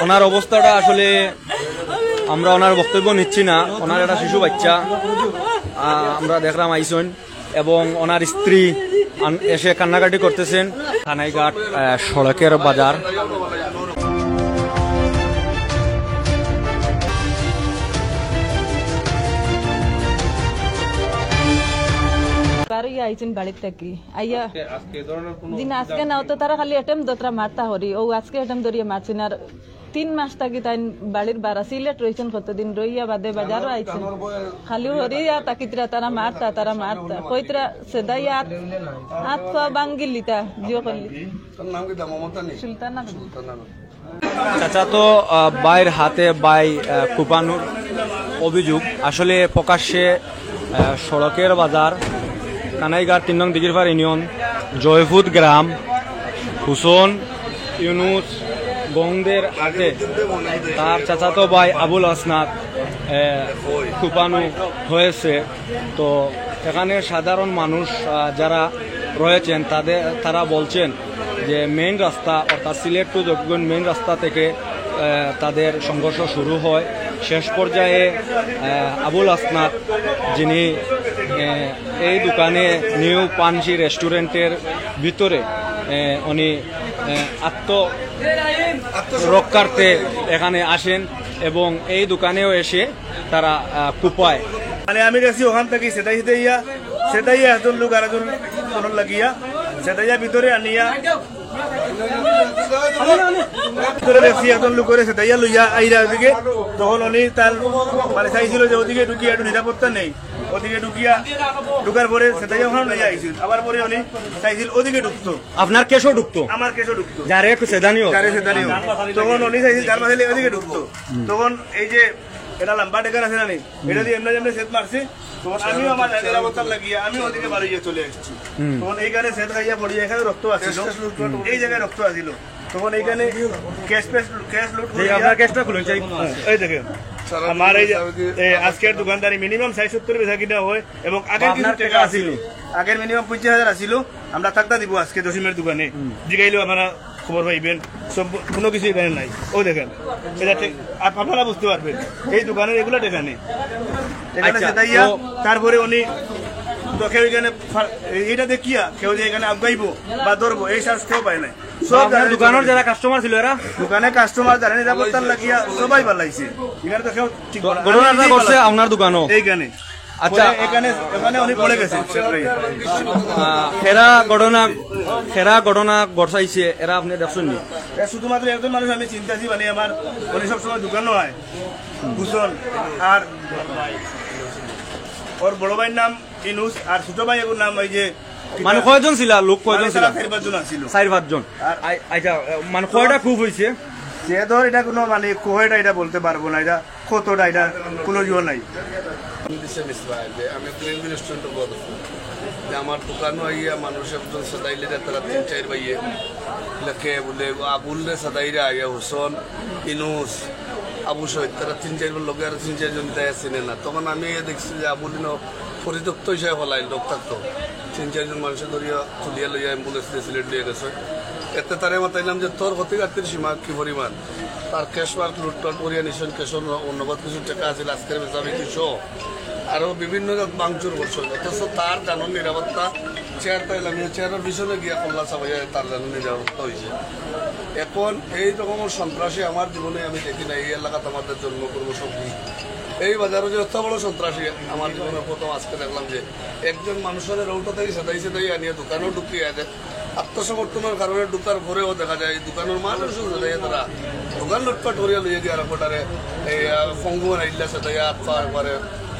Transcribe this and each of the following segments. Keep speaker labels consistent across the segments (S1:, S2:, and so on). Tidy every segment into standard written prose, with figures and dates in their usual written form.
S1: ওনার অবস্থাটা আসলে আমরা ওনার বক্তব্য নিচ্ছি না। ওনার একটা শিশু বাচ্চা আমরা দেখলাম আইসন, এবং ওনার স্ত্রী এসে কান্নাকাটি করতেছেন। কানাইঘাট সড়কের বাজার।
S2: আইছেন বাড়ির থাকি আইয়া দিন আজকে নাও তো তারা খালি এটেম দোতরা মারতা হরি ও আজকে এটেম ধরিয়ে মারছেন। আর 3 মাস থাকি তাই বাড়ির বাড়া সিলেট রয়েছেন, কতদিন রইয়া বাদে বাজারও আইছেন খালি হরি আর তাকিতরা তারা মারতা কইতরা সেদাইয়া হাত পা বাঙ্গিলিতা জিও করলি সুলতানা।
S1: চাচা তো বাইর হাতে বাই কুপানোর অভিযোগ আসলে প্রকাশ্যে সড়কের বাজার কানাইঘাট 3 নং দিঘিরপাড় ইউনিয়ন জয়ফুদ গ্রাম হুসন ইউনুস গংদের আগে তার চাচাতো ভাই আবুল আসনাদ কুপানো হয়েছে। তো এখানে সাধারণ মানুষ যারা রয়েছেন তারা বলছেন যে মেইন রাস্তা অর্থাৎ সিলেট টু জকিগঞ্জ মেইন রাস্তা থেকে তাদের সংঘর্ষ শুরু হয়। শেষ পর্যায়ে আবুল আসনাদ যিনি এই দোকানে নিউ পানসি রেস্টুরেন্টের ভিতরে উনি আত্মরক্ষার্থে এখানে আসেন এবং এই দোকানেও এসে তারা কুপায়।
S3: মানে আমি দেখছি ওখান থেকে সেটাই একজন লোক আর একজন লাগিয়া সেটাইয়া ভিতরে আনিয়া দেখছি একজন লোক করে সেটাইয়া লইয়া আইরা ওদিকে, তখন উনি তার মানে চাইছিল যে ওদিকে ঢুকিয়া একটু নিরাপত্তা নেই, ওদিকে ঢুকার পরে সেটাই ওখানে লইয়া আইছিল। আবার পরে উনি চাইছিল ওদিকে ঢুকতো,
S1: আপনার কেসও ঢুকতো,
S3: আমার কেসও ঢুকতো,
S1: যারে সেদানিও
S3: তখন উনি চাইছিল যার মাঝে ওদিকে ঢুকতো। তখন এই যে এটা লম্বা ডেকার আছে না, এটা দিয়ে এমনি সেট মারছি। তখন আমিও আমার নিরাপত্তা লাগিয়ে আমি ওদিকে বাড়িয়ে চলে এসেছি। তখন এইখানে সেট খাইয়া পড়িয়ে এখানে রক্ত আসছিল, এই জায়গায় রক্ত আসছিল। তখন এইখানে ক্যাশ লুট আপনার ক্যাশটা খুলুন এই দেখেন আমার এই আজকের দোকানদারি মিনিমাম 60-70 বেচা কিনা হয় এবং আগের কিছু টাকা আসিল, আগের মিনিমাম 25,000 আসিল। আমরা থাকতা দিব আজকে জসিমের দোকানে জিগাইলেও আপনারা খবর পাইবেন, সব কোনো কিছু এখানে নাই। ও দেখেন এটা আপনারা বুঝতে পারবেন এই দোকানের এগুলো টাকা নেই। তারপরে উনি তো কেউ এখানে এইটা দেখিয়া কেউ যে এখানে আগাইবো বা ধরবো এই সাহস কেউ পায় নাই। সব
S1: দোকানের যারা কাস্টমার ছিল এরা
S3: দোকানে কাস্টমার যারা নিরাপত্তা লাগিয়া সবাই পালাইছে। এখানে তো কেউ
S1: ঘটনাটা করছে আপনার দোকানও
S3: এইখানে।
S1: আচ্ছা
S3: এখানে উনি পড়ে গেছে।
S1: খেরা ঘটনা ঘটাইছে এরা আপনি দেখছেন নি?
S3: শুধুমাত্র একজন মানুষ আমি চিন্তাছি, মানে আমার উনি সবসময় দোকানও হয় ভূষণ, আর ওর বড় ভাইয়ের নাম ইনুস, আর ছোট ভাই এগুলোর নাম ওই যে
S1: মানে কয়জন ছিল লোক, কয়জন ছিল?
S3: 4-5 জন আছিল।
S1: 4-5 জন। আচ্ছা মানে কয়টা খুব হয়েছে?
S3: সে ধর এটা কোনো মানে কোহেটা এটা বলতে পারবো না, এটা কতটা এটা কোনো জিও নাই।
S4: আমি ক্লিন রেস্টুরেন্টের বড় আমার দোকানও আইয়া মানুষ একজন সাদাইলে তারা 3-4 ভাইয়ে লেখে বলে আবুল রে সাদাইরে আইয়া হুসন ইনুস আবু শহীদ তারা 3-4 লোক আর 3-4 জন দেয় চিনে না। তখন আমি দেখছি যে আবুল পরিত্যক্ত হিসাবে ফলাই লোক থাকতো, 3-4 জন মানুষের ধরিয়া তুলিয়া লইয়া অ্যাম্বুলেন্স দিয়ে সিলেট লিয়ে গেছে। এতে তারে মাতাইলাম যে তোর ক্ষতিকার্তির সীমা কি পরিমাণ, তার ক্যাশ মার্ক লুটপাট করিয়া নিছেন, ক্যাশর অন্যগত কিছু টাকা আছিল আজকের বেচাবি কিছু আরো বিভিন্ন ভাঙচুর করছেন। অথচ তার জানুন নিরাপত্তা চেয়ার পাইলাম, চেয়ারের পিছনে গিয়া কল্লা চাপাইয়া তার জানুন নিরাপত্তা হয়েছে। এখন এই রকমের সন্ত্রাসী আমার জীবনে আমি দেখি না। এই এলাকাতে আমাদের জন্মকর্ম সঙ্গী এই বাজারে যে অত বড় সন্ত্রাসী আমার জীবনে প্রথম আজকে দেখলাম যে একজন মানুষের রৌটা থেকে সেটাই আনিয়ে দোকানেও ঢুকিয়ে আছে। আত্মসমর্থনের কারণে ঢুকার পরেও দেখা যায় দোকানের মানুষও সেটাই তারা দোকান লুটপাট করিয়া লইয়ে গিয়ে আর কোটারে এই ফঙ্গু আইলা সেটাই একবারে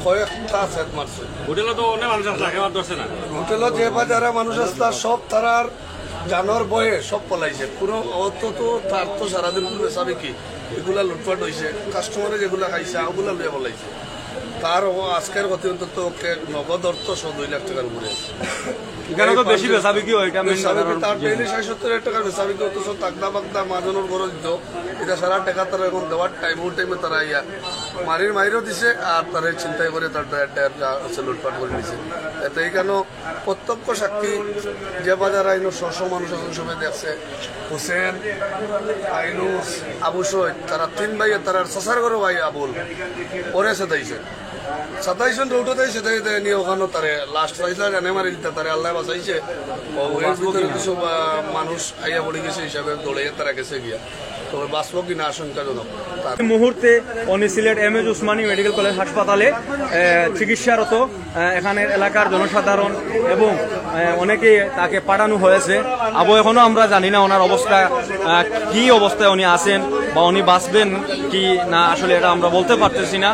S4: কয়েকটা সেট মারছে। হোটেলে তো অনেক মানুষ আসছে না, হোটেলে যে বাজারে মানুষ আসছে সব তারার জানোয়ার বয়ে সব পলাইছে। কোনো অত তো তার তো সারাদিন বেচাবে কি এগুলা লুটপাট হয়েছে, কাস্টমারে যেগুলা খাইছে ওগুলা লইয়া পলাইছে। তার আজকের গতি অন্তত ওকে নগদ অর্থ 2 লাখ টাকার উপরে আছে।
S1: এখানে তো বেশি বেচাবিকি হয়, এটা মেন
S4: বেচাবিকি তার ডেইলি 60-70 টাকার বেচাবিকি অথচ তাকদা বাগদা মাঝনের খরচ দিত, এটা সারা টাকা তারা এখন দেওয়ার টাইম ও টাইমে তারা ইয়া মাইরও দিছে আর তারা চিন্তাই করে তার লুটপাট করে দিছে। এতে এইখানে প্রত্যক্ষ সাক্ষী যে বাজার আইন 600 মানুষ এখন সবাই দেখছে, হোসেন আইনুস আবু সৈয়দ তারা 3 ভাইয়ে তারা সসার করে ভাই আবুল পরে সেটাইছে 27 রৌটতে সেটাই নিয়ে ওখানে তারে লাস্ট পাইছে জানে মারি দিতে তারে আল্লাহ বাঁচাইছে। ও এর ভিতরে কিছু মানুষ আইয়া পড়ে গেছে হিসাবে দৌড়ে তারা গেছে গিয়া, তো বাঁচবো কিনা আশঙ্কাজনক।
S1: এই মুহূর্তে উনি সিলেট এমএজ উসমানী মেডিকেল কলেজ হাসপাতালে চিকিৎসারত। এখানের এলাকার জনসাধারণ এবং অনেকে তাকে পাঠানো হয়েছে। আবু এখনো আমরা জানি না ওনার অবস্থা কি অবস্থায় উনি আছেন বা উনি বাঁচবেন কি না, আসলে এটা আমরা বলতে পারতেছি না।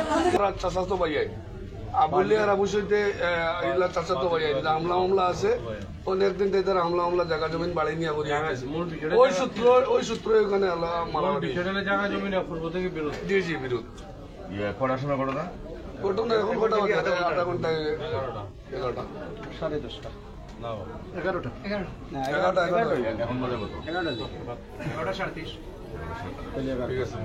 S4: চাচাতো ভাইয়াই আবুলে আর আবু সৈতে চাচাতো ভাইয়াই হামলা আছে অনেকদিন থেকে তারা হামলা জায়গা জমিন বাড়ি নিয়ে ওই সূত্র ওখানে
S5: জায়গা জমিন অপূর্ব থেকে বিরোধ
S4: জি বিরোধ
S5: পড়াশোনা করো না
S4: ঘটনা এখন কটা বাজে 8 ঘন্টা 11টা
S5: 10:30
S4: 11টা
S5: এখন বাজে কত 11:30
S4: ঠিক আছে।